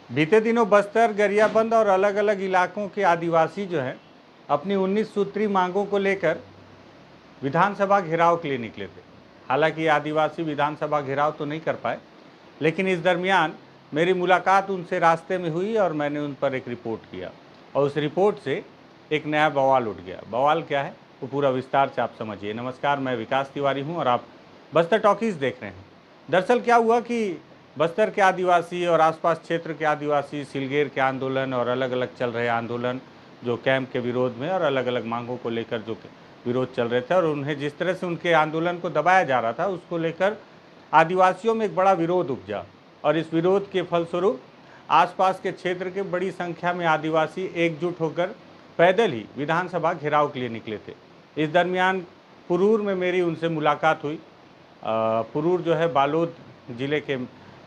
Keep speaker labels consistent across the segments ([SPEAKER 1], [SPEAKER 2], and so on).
[SPEAKER 1] बीते दिनों बस्तर, गरियाबंद और अलग अलग इलाकों के आदिवासी जो हैं अपनी 19 सूत्री मांगों को लेकर विधानसभा घेराव के लिए निकले थे। हालांकि आदिवासी विधानसभा घेराव तो नहीं कर पाए, लेकिन इस दरमियान मेरी मुलाकात उनसे रास्ते में हुई और मैंने उन पर एक रिपोर्ट किया और उस रिपोर्ट से एक नया बवाल उठ गया। बवाल क्या है वो पूरा विस्तार से आप समझिए। नमस्कार, मैं विकास तिवारी हूँ और आप बस्तर टॉकीज़ देख रहे हैं। दरअसल क्या हुआ कि बस्तर के आदिवासी और आसपास क्षेत्र के आदिवासी सिलगेर के आंदोलन और अलग अलग चल रहे आंदोलन, जो कैंप के विरोध में और अलग अलग मांगों को लेकर जो विरोध चल रहे थे और उन्हें जिस तरह से उनके आंदोलन को दबाया जा रहा था, उसको लेकर आदिवासियों में एक बड़ा विरोध उपजा और इस विरोध के फलस्वरूप आसपास के क्षेत्र के बड़ी संख्या में आदिवासी एकजुट होकर पैदल ही विधानसभा घेराव के लिए निकले थे। इस दरमियान पुरूर में मेरी उनसे मुलाकात हुई। पुरूर जो है बालोद ज़िले के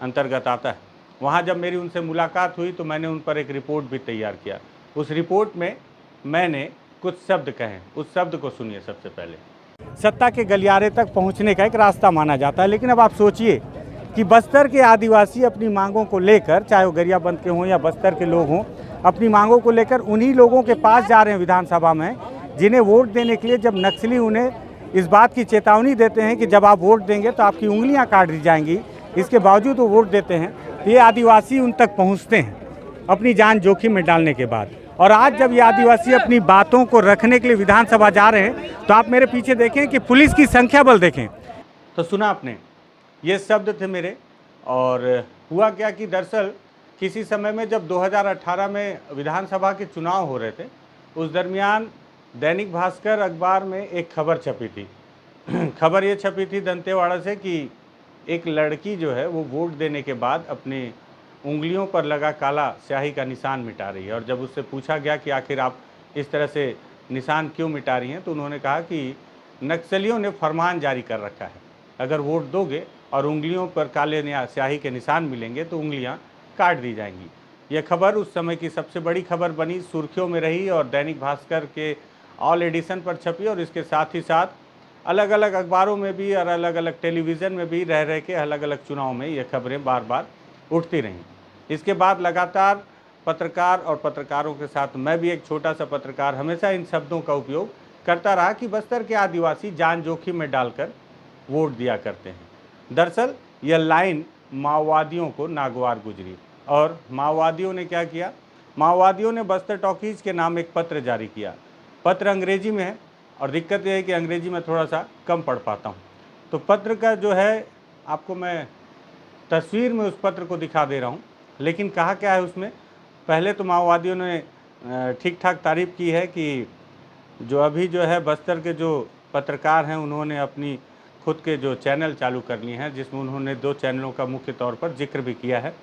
[SPEAKER 1] अंतर्गत आता है। वहाँ जब मेरी उनसे मुलाकात हुई तो मैंने उन पर एक रिपोर्ट भी तैयार किया। उस रिपोर्ट में मैंने कुछ शब्द कहे, उस शब्द को सुनिए। सबसे पहले, सत्ता के गलियारे तक पहुँचने का एक रास्ता माना जाता है, लेकिन अब आप सोचिए कि बस्तर के आदिवासी अपनी मांगों को लेकर, चाहे वो गरियाबंद के हों या बस्तर के लोग हों, अपनी मांगों को लेकर उन्हीं लोगों के पास जा रहे हैं विधानसभा में, जिन्हें वोट देने के लिए जब नक्सली उन्हें इस बात की चेतावनी देते हैं कि जब आप वोट देंगे तो आपकी उंगलियां काट दी जाएंगी, इसके बावजूद वो वोट देते हैं। तो ये आदिवासी उन तक पहुंचते हैं अपनी जान जोखिम में डालने के बाद। और आज जब ये आदिवासी अपनी बातों को रखने के लिए विधानसभा जा रहे हैं तो आप मेरे पीछे देखें कि पुलिस की संख्या बल देखें। तो सुना आपने, ये शब्द थे मेरे। और हुआ क्या कि दरअसल किसी समय में जब 2018 में विधानसभा के चुनाव हो रहे थे, उस दरमियान दैनिक भास्कर अखबार में एक खबर छपी थी। खबर ये छपी थी दंतेवाड़ा से कि एक लड़की जो है वो वोट देने के बाद अपनी उंगलियों पर लगा काला स्याही का निशान मिटा रही है। और जब उससे पूछा गया कि आखिर आप इस तरह से निशान क्यों मिटा रही हैं, तो उन्होंने कहा कि नक्सलियों ने फरमान जारी कर रखा है, अगर वोट दोगे और उंगलियों पर काले स्याही के निशान मिलेंगे तो उंगलियां काट दी जाएंगी। यह खबर उस समय की सबसे बड़ी खबर बनी, सुर्खियों में रही और दैनिक भास्कर के ऑल एडिशन पर छपी और इसके साथ ही साथ अलग अलग अखबारों में भी और अलग अलग टेलीविज़न में भी रह के अलग अलग चुनाव में ये खबरें बार बार उठती रहीं। इसके बाद लगातार पत्रकार और पत्रकारों के साथ मैं भी एक छोटा सा पत्रकार हमेशा इन शब्दों का उपयोग करता रहा कि बस्तर के आदिवासी जान जोखिम में डालकर वोट दिया करते हैं। दरअसल यह लाइन माओवादियों को नागवार गुजरी और माओवादियों ने क्या किया, माओवादियों ने बस्तर टॉकीज़ के नाम एक पत्र जारी किया। पत्र अंग्रेजी में है और दिक्कत यह है कि अंग्रेजी में थोड़ा सा कम पढ़ पाता हूँ, तो पत्र का जो है आपको मैं तस्वीर में उस पत्र को दिखा दे रहा हूँ। लेकिन कहा क्या है उसमें, पहले तो माओवादियों ने ठीक ठाक तारीफ़ की है कि जो अभी जो है बस्तर के जो पत्रकार हैं उन्होंने अपनी खुद के जो चैनल चालू कर लिए हैं, जिसमें उन्होंने 2 चैनलों का मुख्य तौर पर जिक्र भी किया है,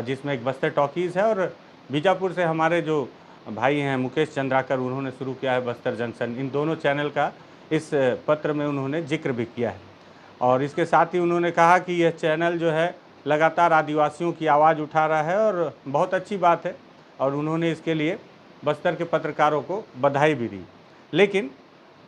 [SPEAKER 1] जिसमें एक बस्तर टॉकीज़ है और बीजापुर से हमारे जो भाई हैं मुकेश चंद्राकर, उन्होंने शुरू किया है बस्तर जंक्शन। इन दोनों चैनल का इस पत्र में उन्होंने जिक्र भी किया है और इसके साथ ही उन्होंने कहा कि यह चैनल जो है लगातार आदिवासियों की आवाज़ उठा रहा है और बहुत अच्छी बात है और उन्होंने इसके लिए बस्तर के पत्रकारों को बधाई भी दी। लेकिन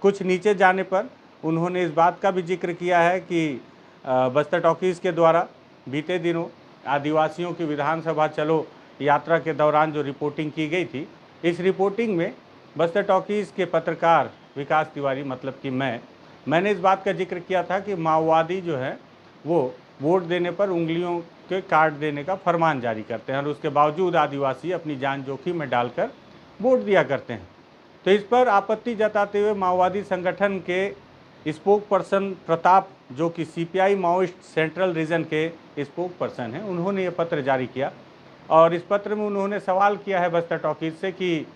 [SPEAKER 1] कुछ नीचे जाने पर उन्होंने इस बात का भी जिक्र किया है कि बस्तर टॉकीज़ के द्वारा बीते दिनों आदिवासियों की विधानसभा चलो यात्रा के दौरान जो रिपोर्टिंग की गई थी, इस रिपोर्टिंग में बस्तर टॉकीज़ के पत्रकार विकास तिवारी मतलब कि मैंने इस बात का जिक्र किया था कि माओवादी जो है वो वोट देने पर उंगलियों के काट देने का फरमान जारी करते हैं और उसके बावजूद आदिवासी अपनी जान जोखिम में डालकर वोट दिया करते हैं। तो इस पर आपत्ति जताते हुए माओवादी संगठन के स्पोक पर्सन प्रताप, जो कि सीपीआई माओइस्ट सेंट्रल रीजन के स्पोक पर्सन हैं, उन्होंने ये पत्र जारी किया और इस पत्र में उन्होंने सवाल किया है बस्तर टॉकीज़ से कि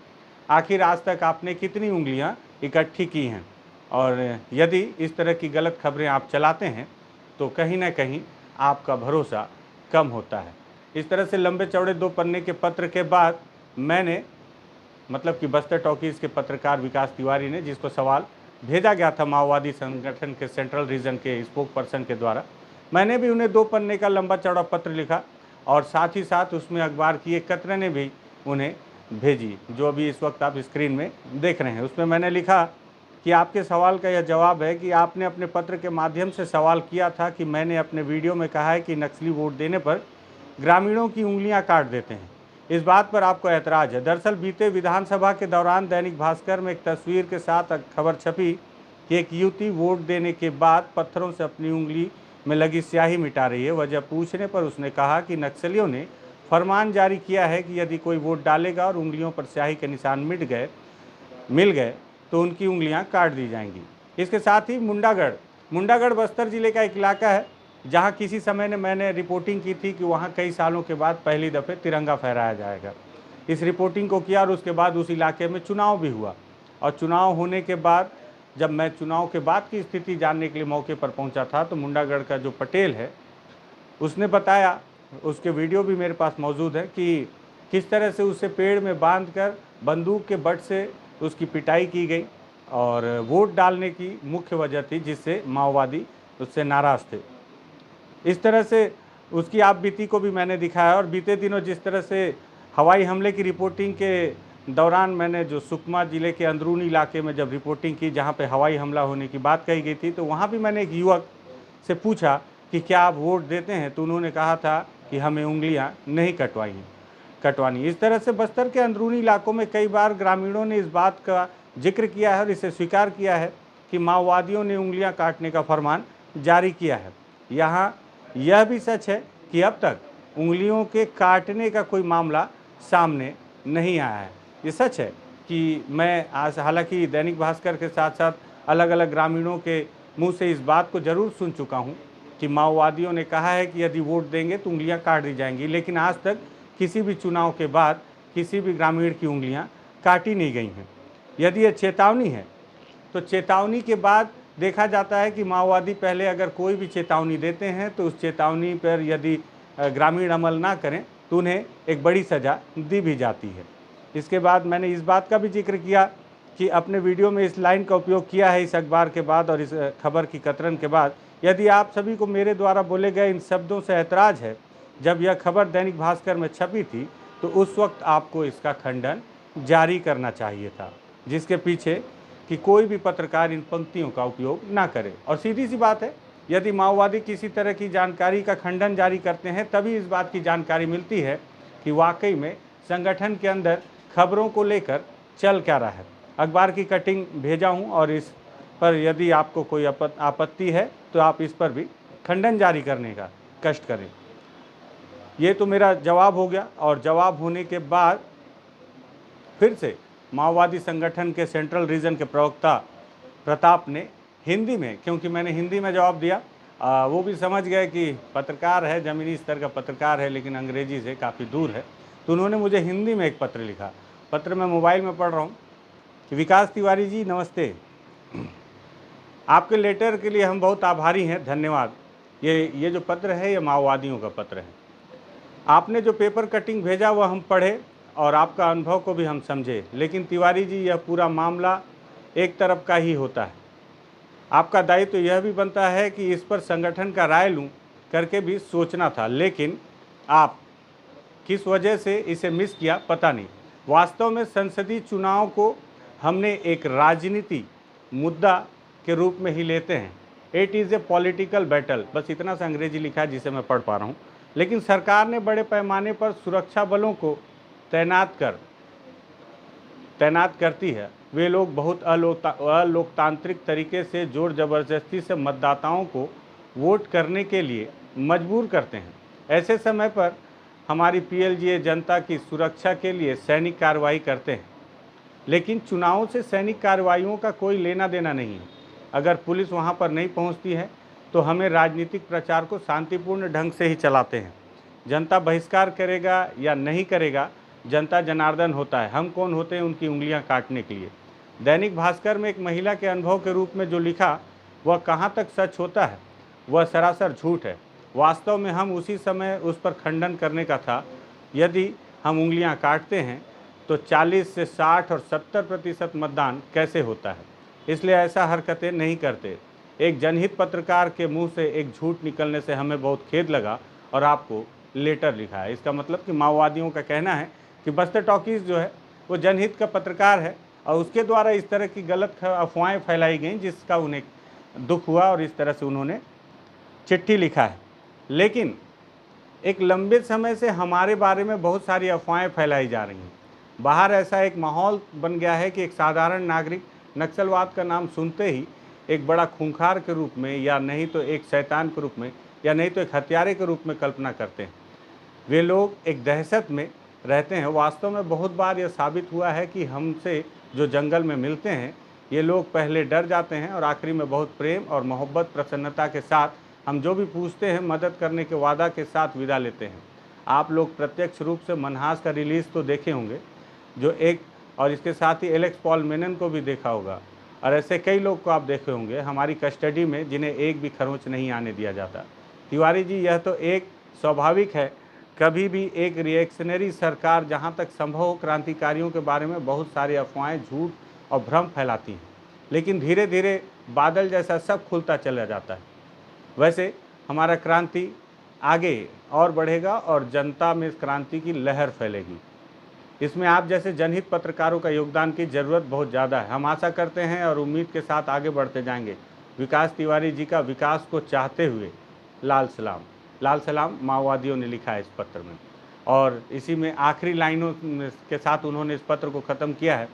[SPEAKER 1] आखिर आज तक आपने कितनी उंगलियां इकट्ठी की हैं और यदि इस तरह की गलत खबरें आप चलाते हैं तो कहीं ना कहीं आपका भरोसा कम होता है। इस तरह से लंबे चौड़े 2 पन्ने के पत्र के बाद मैंने मतलब कि बस्तर टॉकीज़ के पत्रकार विकास तिवारी ने, जिसको सवाल भेजा गया था माओवादी संगठन के सेंट्रल रीजन के स्पोक पर्सन के द्वारा, मैंने भी उन्हें 2 पन्ने का लंबा चौड़ा पत्र लिखा और साथ ही साथ उसमें अखबार की एक कतरने भी उन्हें भेजी, जो अभी इस वक्त आप स्क्रीन में देख रहे हैं। उसमें मैंने लिखा कि आपके सवाल का यह जवाब है कि आपने अपने पत्र के माध्यम से सवाल किया था कि मैंने अपने वीडियो में कहा है कि नक्सली वोट देने पर ग्रामीणों की उंगलियां काट देते हैं। इस बात पर आपको ऐतराज है। दरअसल बीते विधानसभा के दौरान दैनिक भास्कर में एक तस्वीर के साथ खबर छपी कि एक युवती वोट देने के बाद पत्थरों से अपनी उंगली में लगी स्याही मिटा रही है। वजह पूछने पर उसने कहा कि नक्सलियों ने फरमान जारी किया है कि यदि कोई वोट डालेगा और उंगलियों पर स्याही के निशान मिल गए तो उनकी उंगलियां काट दी जाएंगी। इसके साथ ही मुंडागढ़ बस्तर जिले का एक इलाका है जहां किसी समय मैंने रिपोर्टिंग की थी कि वहां कई सालों के बाद पहली दफ़े तिरंगा फहराया जाएगा। इस रिपोर्टिंग को किया और उसके बाद उस इलाके में चुनाव भी हुआ, और चुनाव होने के बाद जब मैं चुनाव के बाद की स्थिति जानने के लिए मौके पर पहुंचा था तो मुंडागढ़ का जो पटेल है उसने बताया, उसके वीडियो भी मेरे पास मौजूद है, कि किस तरह से उसे पेड़ में बांधकर बंदूक के बट से उसकी पिटाई की गई और वोट डालने की मुख्य वजह थी जिससे माओवादी उससे नाराज़ थे। इस तरह से उसकी आप बीती को भी मैंने दिखाया। और बीते दिनों जिस तरह से हवाई हमले की रिपोर्टिंग के दौरान मैंने जो सुकमा ज़िले के अंदरूनी इलाके में जब रिपोर्टिंग की जहां पे हवाई हमला होने की बात कही गई थी, तो वहां भी मैंने एक युवक से पूछा कि क्या आप वोट देते हैं, तो उन्होंने कहा था कि हमें उंगलियां नहीं कटवानी। इस तरह से बस्तर के अंदरूनी इलाकों में कई बार ग्रामीणों ने इस बात का जिक्र किया है और इसे स्वीकार किया है कि माओवादियों ने उंगलियां काटने का फरमान जारी किया है। यहाँ यह भी सच है कि अब तक उंगलियों के काटने का कोई मामला सामने नहीं आया है। ये सच है कि मैं आज हालांकि दैनिक भास्कर के साथ साथ अलग अलग ग्रामीणों के मुंह से इस बात को ज़रूर सुन चुका हूं कि माओवादियों ने कहा है कि यदि वोट देंगे तो उंगलियां काट दी जाएंगी, लेकिन आज तक किसी भी चुनाव के बाद किसी भी ग्रामीण की उंगलियां काटी नहीं गई हैं। यदि यह चेतावनी है तो चेतावनी के बाद देखा जाता है कि माओवादी पहले अगर कोई भी चेतावनी देते हैं तो उस चेतावनी पर यदि ग्रामीण अमल ना करें तो उन्हें एक बड़ी सज़ा दी भी जाती है। इसके बाद मैंने इस बात का भी जिक्र किया कि अपने वीडियो में इस लाइन का उपयोग किया है इस अखबार के बाद और इस खबर की कतरन के बाद। यदि आप सभी को मेरे द्वारा बोले गए इन शब्दों से ऐतराज़ है, जब यह खबर दैनिक भास्कर में छपी थी तो उस वक्त आपको इसका खंडन जारी करना चाहिए था, जिसके पीछे कि कोई भी पत्रकार इन पंक्तियों का उपयोग ना करे। और सीधी सी बात है, यदि माओवादी किसी तरह की जानकारी का खंडन जारी करते हैं तभी इस बात की जानकारी मिलती है कि वाकई में संगठन के अंदर खबरों को लेकर चल क्या रहा है। अखबार की कटिंग भेजा हूं और इस पर यदि आपको कोई आपत्ति है तो आप इस पर भी खंडन जारी करने का कष्ट करें। ये तो मेरा जवाब हो गया। और जवाब होने के बाद फिर से माओवादी संगठन के सेंट्रल रीजन के प्रवक्ता प्रताप ने हिंदी में, क्योंकि मैंने हिंदी में जवाब दिया, वो भी समझ गए कि पत्रकार है, ज़मीनी स्तर का पत्रकार है लेकिन अंग्रेजी से काफ़ी दूर है, तो उन्होंने मुझे हिंदी में एक पत्र लिखा। पत्र मैं मोबाइल में पढ़ रहा हूँ कि विकास तिवारी जी नमस्ते, आपके लेटर के लिए हम बहुत आभारी हैं, धन्यवाद। ये जो पत्र है ये माओवादियों का पत्र है। आपने जो पेपर कटिंग भेजा वह हम पढ़े और आपका अनुभव को भी हम समझे, लेकिन तिवारी जी यह पूरा मामला एक तरफ का ही होता है। आपका दायित्व तो यह भी बनता है कि इस पर संगठन का राय लूं करके भी सोचना था, लेकिन आप किस वजह से इसे मिस किया पता नहीं। वास्तव में संसदीय चुनाव को हमने एक राजनीति मुद्दा के रूप में ही लेते हैं। It is a political battle, बस इतना सा अंग्रेजी लिखा है जिसे मैं पढ़ पा रहा हूँ। लेकिन सरकार ने बड़े पैमाने पर सुरक्षा बलों को तैनात करती है। वे लोग बहुत अलोकतांत्रिक तरीके से जोर ज़बरदस्ती से मतदाताओं को वोट करने के लिए मजबूर करते हैं। ऐसे समय पर हमारी पीएलजीए जनता की सुरक्षा के लिए सैनिक कार्रवाई करते हैं, लेकिन चुनावों से सैनिक कार्रवाइयों का कोई लेना देना नहीं है। अगर पुलिस वहां पर नहीं पहुंचती है तो हमें राजनीतिक प्रचार को शांतिपूर्ण ढंग से ही चलाते हैं। जनता बहिष्कार करेगा या नहीं करेगा, जनता जनार्दन होता है, हम कौन होते हैं उनकी उंगलियां काटने के लिए। दैनिक भास्कर में एक महिला के अनुभव के रूप में जो लिखा वह कहाँ तक सच होता है, वह सरासर झूठ है। वास्तव में हम उसी समय उस पर खंडन करने का था। यदि हम उंगलियां काटते हैं तो 40 से 60 और 70% मतदान कैसे होता है, इसलिए ऐसा हरकतें नहीं करते। एक जनहित पत्रकार के मुंह से एक झूठ निकलने से हमें बहुत खेद लगा और आपको लेटर लिखा है। इसका मतलब कि माओवादियों का कहना है कि बस्तर टॉकीज़ जो है वो जनहित का पत्रकार है और उसके द्वारा इस तरह की गलत अफवाहें फैलाई गई जिसका उन्हें दुख हुआ और इस तरह से उन्होंने चिट्ठी लिखा है। लेकिन एक लंबे समय से हमारे बारे में बहुत सारी अफवाहें फैलाई जा रही हैं। बाहर ऐसा एक माहौल बन गया है कि एक साधारण नागरिक नक्सलवाद का नाम सुनते ही एक बड़ा खूंखार के रूप में, या नहीं तो एक शैतान के रूप में, या नहीं तो एक हत्यारे के रूप में कल्पना करते हैं। वे लोग एक दहशत में रहते हैं। वास्तव में बहुत बार यह साबित हुआ है कि हमसे जो जंगल में मिलते हैं, ये लोग पहले डर जाते हैं और आखिरी में बहुत प्रेम और मोहब्बत, प्रसन्नता के साथ हम जो भी पूछते हैं मदद करने के वादा के साथ विदा लेते हैं। आप लोग प्रत्यक्ष रूप से मनहास का रिलीज़ तो देखे होंगे, जो एक, और इसके साथ ही एलेक्स पॉल मेनन को भी देखा होगा, और ऐसे कई लोग को आप देखे होंगे हमारी कस्टडी में जिन्हें एक भी खरोंच नहीं आने दिया जाता। तिवारी जी, यह तो एक स्वाभाविक है। कभी भी एक रिएक्शनरी सरकार जहां तक संभव हो क्रांतिकारियों के बारे में बहुत सारी अफवाहें, झूठ और भ्रम फैलाती हैं, लेकिन धीरे धीरे बादल जैसा सब खुलता चला जाता है। वैसे हमारा क्रांति आगे और बढ़ेगा और जनता में इस क्रांति की लहर फैलेगी। इसमें आप जैसे जनहित पत्रकारों का योगदान की ज़रूरत बहुत ज़्यादा है। हम आशा करते हैं और उम्मीद के साथ आगे बढ़ते जाएंगे। विकास तिवारी जी का विकास को चाहते हुए लाल सलाम। लाल सलाम माओवादियों ने लिखा है इस पत्र में, और इसी में आखिरी लाइनों के साथ उन्होंने इस पत्र को ख़त्म किया है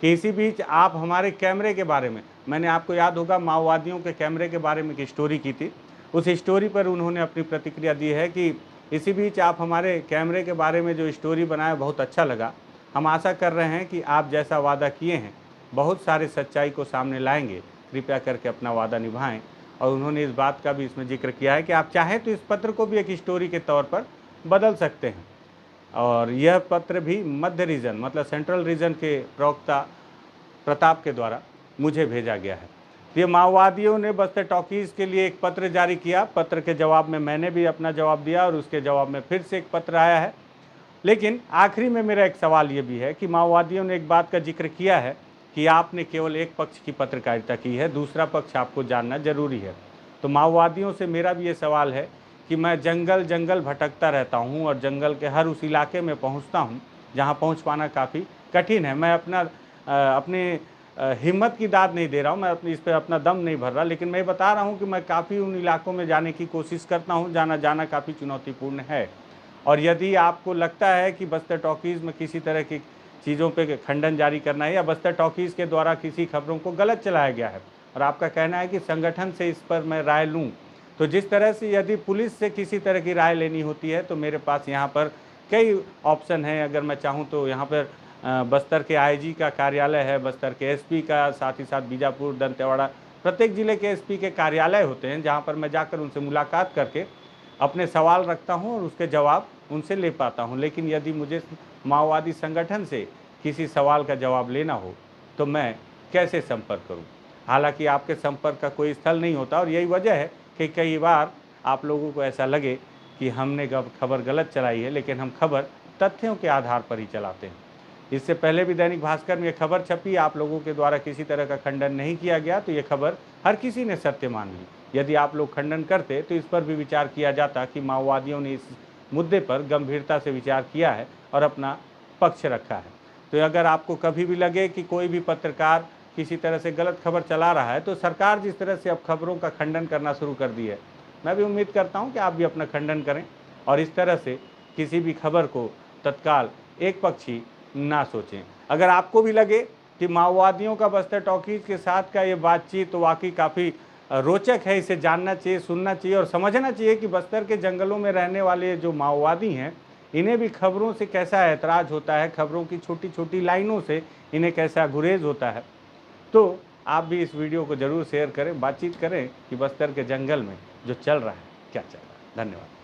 [SPEAKER 1] कि इसी बीच आप हमारे कैमरे के बारे में, मैंने, आपको याद होगा, माओवादियों के कैमरे के बारे में एक स्टोरी की थी। उस स्टोरी पर उन्होंने अपनी प्रतिक्रिया दी है कि इसी बीच आप हमारे कैमरे के बारे में जो स्टोरी बनाया बहुत अच्छा लगा। हम आशा कर रहे हैं कि आप जैसा वादा किए हैं बहुत सारे सच्चाई को सामने लाएंगे। कृपया करके अपना वादा निभाएं। और उन्होंने इस बात का भी इसमें जिक्र किया है कि आप चाहें तो इस पत्र को भी एक स्टोरी के तौर पर बदल सकते हैं। और यह पत्र भी मध्य रीजन, मतलब सेंट्रल रीजन के प्रवक्ता प्रताप के द्वारा मुझे भेजा गया है। ये माओवादियों ने बस्तर टॉकीज़ के लिए एक पत्र जारी किया। पत्र के जवाब में मैंने भी अपना जवाब दिया और उसके जवाब में फिर से एक पत्र आया है। लेकिन आखिरी में मेरा एक सवाल ये भी है कि माओवादियों ने एक बात का जिक्र किया है कि आपने केवल एक पक्ष की पत्रकारिता की है, दूसरा पक्ष आपको जानना जरूरी है। तो माओवादियों से मेरा भी ये सवाल है कि मैं जंगल जंगल भटकता रहता हूँ और जंगल के हर उस इलाके में पहुँचता हूँ जहाँ पहुँच पाना काफ़ी कठिन है। मैं अपनी हिम्मत की दाद नहीं दे रहा हूँ, मैं इस पर अपना दम नहीं भर रहा, लेकिन मैं बता रहा हूँ कि मैं काफ़ी उन इलाकों में जाने की कोशिश करता हूँ। जाना काफ़ी चुनौतीपूर्ण है। और यदि आपको लगता है कि बस्तर टॉकीज़ में किसी तरह की चीज़ों पे खंडन जारी करना है या बस्तर टॉकीज़ के द्वारा किसी खबरों को गलत चलाया गया है और आपका कहना है कि संगठन से इस पर मैं राय लूँ, तो जिस तरह से यदि पुलिस से किसी तरह की राय लेनी होती है तो मेरे पास यहाँ पर कई ऑप्शन हैं। अगर मैं चाहूँ तो यहाँ पर बस्तर के आईजी का कार्यालय है, बस्तर के एसपी का, साथ ही साथ बीजापुर, दंतेवाड़ा, प्रत्येक ज़िले के एसपी के कार्यालय होते हैं जहाँ पर मैं जाकर उनसे मुलाकात करके अपने सवाल रखता हूँ और उसके जवाब उनसे ले पाता हूँ। लेकिन यदि मुझे माओवादी संगठन से किसी सवाल का जवाब लेना हो तो मैं कैसे संपर्क करूँ? हालांकि आपके संपर्क का कोई स्थल नहीं होता और यही वजह है कि कई बार आप लोगों को ऐसा लगे कि हमने खबर गलत चलाई है, लेकिन हम खबर तथ्यों के आधार पर ही चलाते हैं। इससे पहले भी दैनिक भास्कर में ये खबर छपी, आप लोगों के द्वारा किसी तरह का खंडन नहीं किया गया, तो ये खबर हर किसी ने सत्य मान ली। यदि आप लोग खंडन करते तो इस पर भी विचार किया जाता कि माओवादियों ने इस मुद्दे पर गंभीरता से विचार किया है और अपना पक्ष रखा है। तो अगर आपको कभी भी लगे कि कोई भी पत्रकार किसी तरह से गलत खबर चला रहा है, तो सरकार जिस तरह से अब खबरों का खंडन करना शुरू कर दी है, मैं भी उम्मीद करता हूं कि आप भी अपना खंडन करें और इस तरह से किसी भी खबर को तत्काल एक पक्षी ना सोचें। अगर आपको भी लगे कि माओवादियों का बस्तर टॉकीज़ के साथ का ये बातचीत तो वाकई काफ़ी रोचक है, इसे जानना चाहिए, सुनना चाहिए और समझना चाहिए कि बस्तर के जंगलों में रहने वाले जो माओवादी हैं, इन्हें भी खबरों से कैसा ऐतराज़ होता है, खबरों की छोटी छोटी लाइनों से इन्हें कैसा गुरेज होता है, तो आप भी इस वीडियो को ज़रूर शेयर करें, बातचीत करें कि बस्तर के जंगल में जो चल रहा है क्या चल रहा है। धन्यवाद।